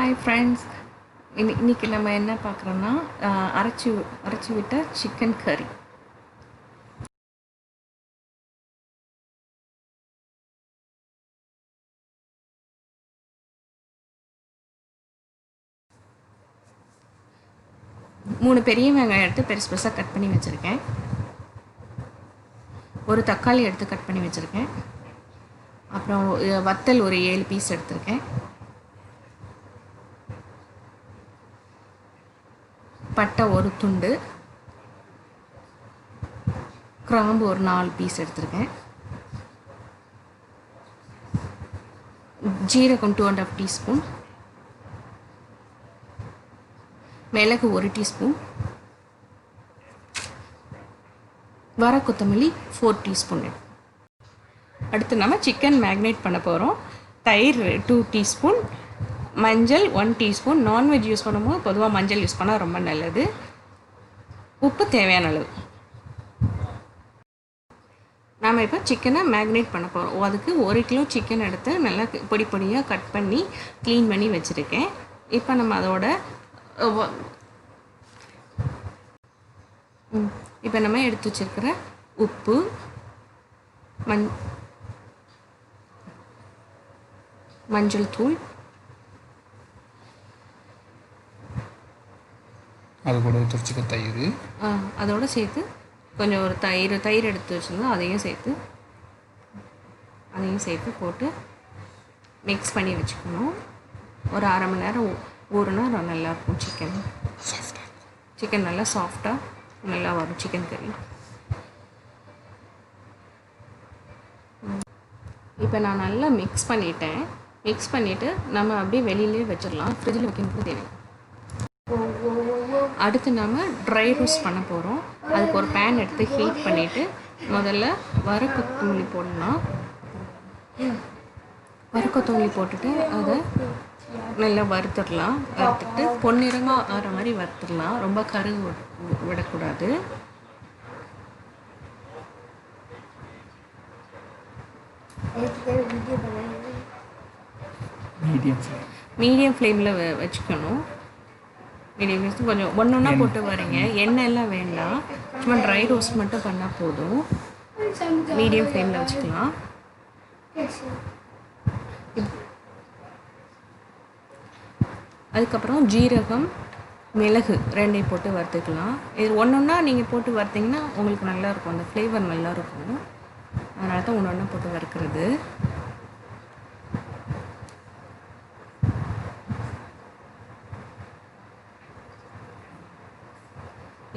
Hi friends, இன்றைக்கி நம்ம என்ன பார்க்குறோன்னா அரைச்சி விட்ட சிக்கன் கறி. மூணு பெரிய வெங்காயம் எடுத்து பெருசு பெருசாக கட் பண்ணி வச்சுருக்கேன். ஒரு தக்காளி எடுத்து கட் பண்ணி வச்சுருக்கேன். அப்புறம் வத்தல் ஒரு 7 பீஸ் எடுத்திருக்கேன். பட்டை ஒரு துண்டு, கிராம்பு ஒரு 4 பீஸ் எடுத்திருக்கேன். ஜீரகம் 2½ டீஸ்பூன், மிளகு 1 டீஸ்பூன், வர கொத்தமல்லி 4 டீஸ்பூன். அடுத்து நம்ம சிக்கன் மேக்னேட் பண்ண போகிறோம். தயிர் 2 டீஸ்பூன், மஞ்சள் 1 டீஸ்பூன். நான்வெஜ் யூஸ் பண்ணும்போது பொதுவாக மஞ்சள் யூஸ் பண்ணால் ரொம்ப நல்லது. உப்பு தேவையான அளவு. நாம் இப்போ சிக்கனை மேக்னேட் பண்ண போகிறோம். அதுக்கு 1 கிலோ சிக்கன் எடுத்து நல்லா பொடி பொடியாக கட் பண்ணி க்ளீன் பண்ணி வச்சுருக்கேன். இப்போ நம்ம அதோட இப்போ நம்ம எடுத்து வச்சுருக்கிற உப்பு, மஞ்சள் தூள், அது கூட துடிச்சிக்க தயிர், அதோடு சேர்த்து கொஞ்சம் ஒரு தயிர் எடுத்து வச்சுருந்தோம், அதையும் சேர்த்து போட்டு மிக்ஸ் பண்ணி வச்சுக்கணும். ஒரு 1/2 மணி நேரம் ஊறுனா நல்லாயிருக்கும். சிக்கன் நல்லா சாஃப்டாக நல்லா வரும் சிக்கன் கறி. இப்போ நான் நல்லா மிக்ஸ் பண்ணிவிட்டு நம்ம அப்படியே வெளியிலே வச்சிடலாம். ஃப்ரிட்ஜில் வைக்கணும்னு தேவை. அடுத்து நம்ம ட்ரை ரோஸ்ட் பண்ண போகிறோம். அதுக்கு ஒரு பேன் எடுத்து ஹீட் பண்ணிவிட்டு முதல்ல வறுக்கத்தூளி போடலாம். வறுக்கத்தூளி போட்டுட்டு அதை நல்லா வறுத்துட்டு பொன்னிறமாக ஆகிற மாதிரி வறுத்துடலாம். ரொம்ப கரு விடக்கூடாது. மீடியம் ஃப்ளேமில் வச்சுக்கணும். மீடியம் ஃப்ளேம் கொஞ்சம் ஒன்றா போட்டு வரீங்க. எண்ணெய் எல்லாம் வேண்டாம், சும்மா ட்ரை ரோஸ்ட் மட்டும் பண்ணால் போதும். மீடியம் ஃப்ளேமில் வச்சுக்கலாம். அதுக்கப்புறம் ஜீரகம், மிளகு 2ஐயும் போட்டு வறுத்துக்கலாம். இது ஒன்றா நீங்கள் போட்டு வறுத்திங்கன்னா உங்களுக்கு நல்லாயிருக்கும், அந்த ஃப்ளேவர் நல்லாயிருக்கும். அதனால தான் ஒன்றா போட்டு வறுக்கிறது.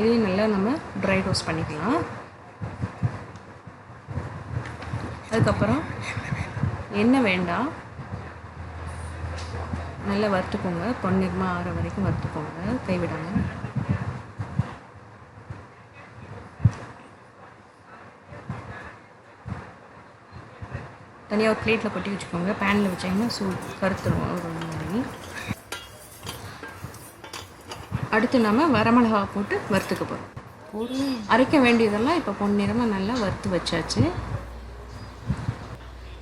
இதையும் நல்லா நம்ம ட்ரை ரோஸ்ட் பண்ணிக்கலாம். அதுக்கப்புறம் எண்ணெய் வேண்டாம், நல்லா வறுத்துக்கோங்க. பொன்னிறமாக ஆகிற வரைக்கும் வறுத்துக்கோங்க, கைவிடாமல். தனியாக ஒரு பிளேட்டில் கொட்டி வச்சுக்கோங்க. பேனில் வச்சிங்கன்னா கருத்துருவோம் ஒரு மாதிரி. அடுத்து நம்ம வரமிளகா போட்டு வறுத்துக்க போகிறோம். அரைக்க வேண்டியதெல்லாம் இப்போ பொன்னிறமாக நல்லா வறுத்து வச்சாச்சு.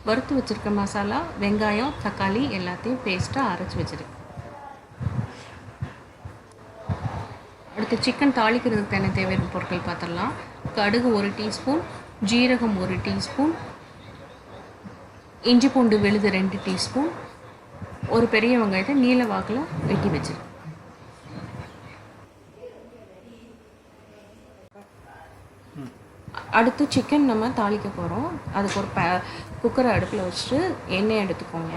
வறுத்து வச்சுருக்க மசாலா, வெங்காயம், தக்காளி எல்லாத்தையும் பேஸ்ட்டாக அரைச்சி வச்சுருக்கேன். அடுத்து சிக்கன் தாளிக்கிறதுக்கு தேவையான பொருட்கள் பார்த்துடலாம். கடுகு 1 டீஸ்பூன், ஜீரகம் 1 டீஸ்பூன், இஞ்சி பூண்டு விழுது 2 டீஸ்பூன், ஒரு பெரிய வெங்காயத்தை நீல வாக்கில் வெட்டி வச்சுருக்கேன். அடுத்து சிக்கன் நம்ம தாளிக்க போகிறோம். அதுக்கு ஒரு குக்கரை அடுப்பில் வச்சுட்டு எண்ணெய் எடுத்துக்கோங்க.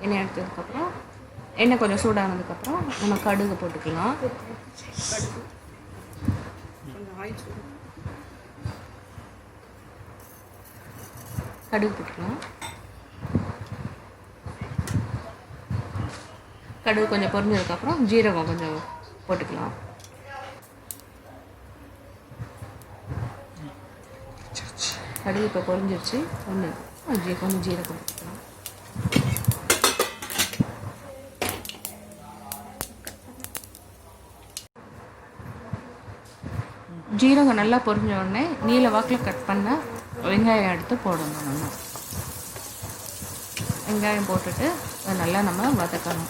எண்ணெய் எடுத்ததுக்கப்புறம் எண்ணெய் கொஞ்சம் சூடானதுக்கப்புறம் நம்ம கடுகு போட்டுக்கலாம். கடுகு போட்டுக்கலாம். கடுகு கொஞ்சம் பொரிஞ்சதுக்கப்புறம் ஜீரகம் கொஞ்சம் போட்டுக்கலாம். கடுகு இப்போ பொரிஞ்சிருச்சு. கொஞ்சம் ஜீரகம் போட்டுக்கலாம். ஜீரகம் நல்லா பொரிஞ்ச உடனே நீல வாக்கில் கட் பண்ண வெங்காயம் எடுத்து போடணும். நம்ம வெங்காயம் போட்டுட்டு அதை நல்லா நம்ம வதக்கணும்.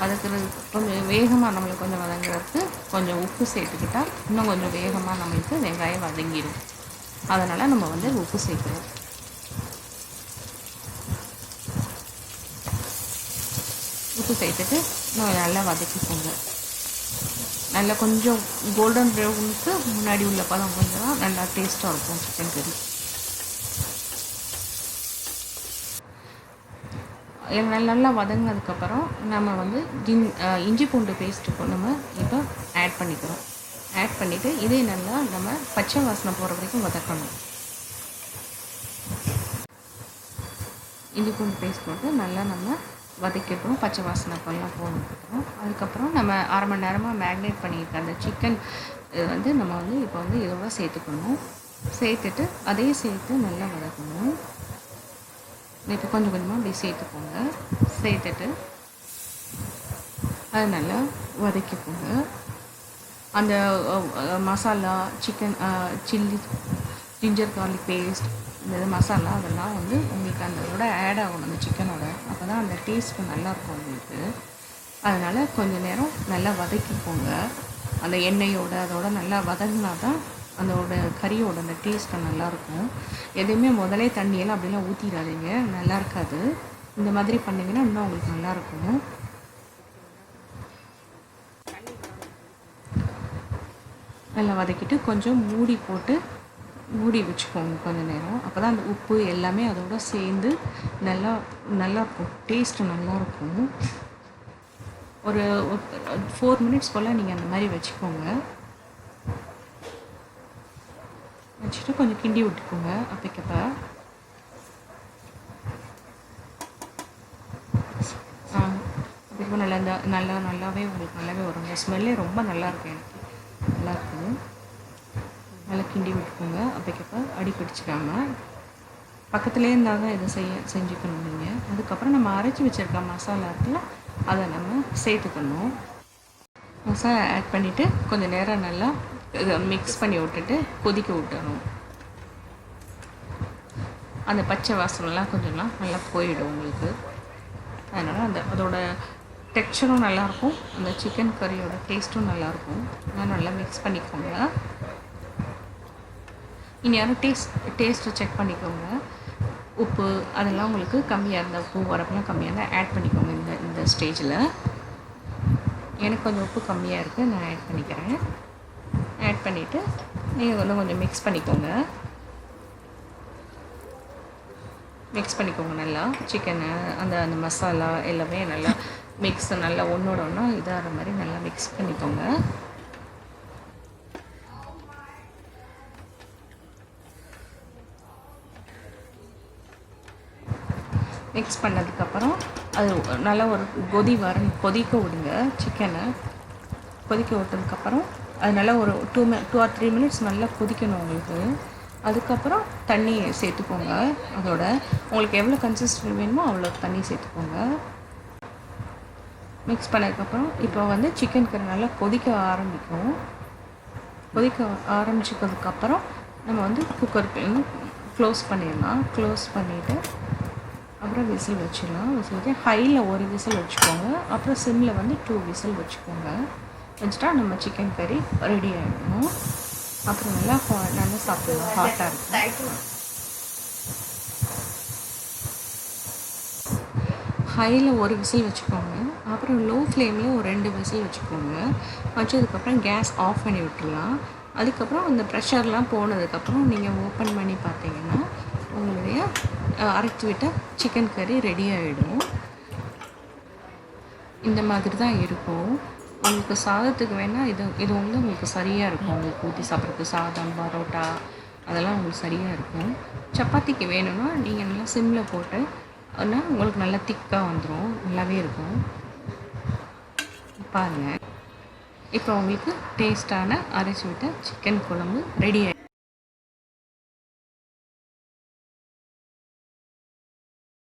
வதக்குறதுக்கு கொஞ்சம் வேகமாக நம்மளுக்கு கொஞ்சம் வதங்குறதுக்கு கொஞ்சம் உப்பு சேர்த்துக்கிட்டால் இன்னும் கொஞ்சம் வேகமாக நம்மளுக்கு வெங்காயம் வதங்கிடும். அதனால் நம்ம வந்து உப்பு சேர்க்குறோம். உப்பு சேர்த்துட்டு நம்ம நல்லா வதக்கிக்கோங்க. நல்லா கொஞ்சம் கோல்டன் ப்ரௌனுக்கு முன்னாடி உள்ள பதம் கொஞ்சம் நல்லா டேஸ்ட்டாக இருக்கும் சிக்கன் கறி. நல்லா வதங்கினதுக்கப்புறம் நம்ம வந்து இஞ்சி பூண்டு பேஸ்ட்டு நம்ம இப்போ ஆட் பண்ணிக்கிறோம். ஆட் பண்ணிவிட்டு இதே நல்லா நம்ம பச்சை வாசனை போகிற வரைக்கும் வதக்கணும். இஞ்சி பூண்டு பேஸ்ட் போட்டு நல்லா நம்ம வதக்கிட்டோம். பச்சை வாசனை போலாம் போனதுக்கப்புறம் அதுக்கப்புறம் நம்ம அரை மணி நேரமாக மேக்னேட் பண்ணியிருக்க அந்த சிக்கன் வந்து நம்ம வந்து இப்போ வந்து இதோட சேர்த்துக்கணும். சேர்த்துட்டு அதையும் சேர்த்து நல்லா வதக்கணும். இப்போ கொஞ்சம் கொஞ்சமாக அப்படி சேர்த்துக்கோங்க. சேர்த்துட்டு அதை நல்லா வதக்கிக்கோங்க. அந்த masala chicken chilli ginger garlic paste இந்த மசாலா அதெல்லாம் வந்து உங்களுக்கு அதோட ஆட் ஆகணும் அந்த சிக்கனோட. அப்போ தான் அந்த டேஸ்ட்டு நல்லாயிருக்கும் உங்களுக்கு. அதனால் கொஞ்சம் நேரம் நல்லா வதக்கிக்கோங்க. அந்த எண்ணெயோட அதோட நல்லா வதங்கினா தான் அதோட கறியோட அந்த டேஸ்ட்டு நல்லாயிருக்கும். எதுவுமே முதலே தண்ணியெல்லாம் அப்படிலாம் ஊற்றிடாதீங்க, நல்லா இருக்காது. இந்த மாதிரி பண்ணிங்கன்னா இன்னும் உங்களுக்கு நல்லாயிருக்கும். நல்லா வதக்கிட்டு கொஞ்சம் மூடி வச்சுக்கோங்க கொஞ்சம் நேரம். அப்போ தான் அந்த உப்பு எல்லாமே அதோட சேர்ந்து நல்லாயிருக்கும், டேஸ்ட்டு நல்லாயிருக்கும். ஒரு 4 மினிட்ஸ் போல் நீங்கள் அந்த மாதிரி வச்சுக்கோங்க. வச்சுட்டு கொஞ்சம் கிண்டி விட்டுக்கோங்க. அப்போக்கப்போ நல்லா நல்லாவே உங்களுக்கு நல்லாவே வரும். இந்த ஸ்மெல்லே ரொம்ப நல்லாயிருக்கும், எனக்கு நல்லாயிருக்கும். நல்லா கிண்டி விட்டுக்கோங்க. அப்போக்கப்போ அடி பிடிச்சிக்காமல் பக்கத்துலேயே இருந்தால் தான் இதை செஞ்சுக்கணும் நீங்கள். அதுக்கப்புறம் நம்ம அரைச்சி வச்சுருக்க மசாலா இருக்குல்ல, அதை நம்ம சேர்த்துக்கணும். மசாலா ஆட் பண்ணிவிட்டு கொஞ்சம் நேரம் நல்லா இதை மிக்ஸ் பண்ணி விட்டுட்டு கொதிக்க விட்டணும். அந்த பச்சை வாசனைலாம் கொஞ்சம்லாம் நல்லா போயிடும் உங்களுக்கு. அதனால் அதோட டெக்ஸ்சரும் நல்லாயிருக்கும், அந்த சிக்கன் கறியோட டேஸ்ட்டும் நல்லாயிருக்கும். நல்லா மிக்ஸ் பண்ணிக்கோங்க. இனி யாரும் டேஸ்ட்டு செக் பண்ணிக்கோங்க. உப்பு அதெல்லாம் உங்களுக்கு கம்மியாக இருந்தால், உப்பு வரப்பெல்லாம் கம்மியாக இருந்தால் ஆட் பண்ணிக்கோங்க. இந்த ஸ்டேஜில் எனக்கு கொஞ்சம் உப்பு கம்மியாக இருக்குது, நான் ஆட் பண்ணிக்கிறேன். ஆட் பண்ணிவிட்டு நீங்கள் கொஞ்சம் மிக்ஸ் பண்ணிக்கோங்க. நல்லா சிக்கனை அந்த மசாலா எல்லாமே நல்லா நல்லா ஒன்றோட ஒன்றா இதாகிற மாதிரி நல்லா மிக்ஸ் பண்ணிக்கோங்க. மிக்ஸ் பண்ணதுக்கப்புறம் அது நல்லா ஒரு கொதிக்க விடுங்க. சிக்கனை கொதிக்க விட்டதுக்கப்புறம் அது நல்லா ஒரு 2 or 3 மினிட்ஸ் நல்லா கொதிக்கணும் உங்களுக்கு. அதுக்கப்புறம் தண்ணி சேர்த்துக்கோங்க. அதோட உங்களுக்கு எவ்வளோ கன்சிஸ்டன்சி வேணுமோ அவ்வளோ தண்ணி சேர்த்துக்கோங்க. மிக்ஸ் பண்ணதுக்கப்புறம் இப்போ வந்து சிக்கன் கறி நல்லா கொதிக்க ஆரம்பிச்சதுக்கப்புறம் நம்ம வந்து குக்கருக்கு க்ளோஸ் பண்ணிடலாம். க்ளோஸ் பண்ணிவிட்டு அப்புறம் விசில் வச்சிடலாம். விசில் வச்சு ஹையில் 1 விசில் வச்சுக்கோங்க. அப்புறம் சிம்மில் வந்து 2 விசில் வச்சுக்கோங்க. வச்சுட்டா நம்ம சிக்கன் கறி ரெடி ஆகிடும். அப்புறம் நல்லா சாப்பிடலாம், ஹாட்டாக இருக்கும். ஹையில் 1 விசில் வச்சுக்கோங்க. அப்புறம் லோ ஃப்ளேமில் ஒரு 2 விசில் வச்சுக்கோங்க. வச்சதுக்கப்புறம் கேஸ் ஆஃப் பண்ணி விட்டுடலாம். அதுக்கப்புறம் அந்த ப்ரெஷர்லாம் போனதுக்கப்புறம் நீங்கள் ஓப்பன் பண்ணி பார்த்தீங்கன்னா உங்களுடைய அரைச்சி விட்ட சிக்கன் கறி ரெடி ஆகிடும். இந்த மாதிரி தான் இருக்கும். உங்களுக்கு சாதத்துக்கு வேணால் இது வந்து உங்களுக்கு சரியாக இருக்கும். உங்களுக்கு ஊற்றி சாப்பிட்றதுக்கு சாதம், பரோட்டா அதெல்லாம் உங்களுக்கு சரியாக இருக்கும். சப்பாத்திக்கு வேணும்னா நீங்கள் நல்லா சிம்மில் போட்டு ஆனால் உங்களுக்கு நல்லா திக்காக வந்துடும், நல்லாவே இருக்கும். பாருங்கள், இப்போ உங்களுக்கு டேஸ்ட்டான அரைச்சி விட்ட சிக்கன் குழம்பு ரெடி ஆகிடும்.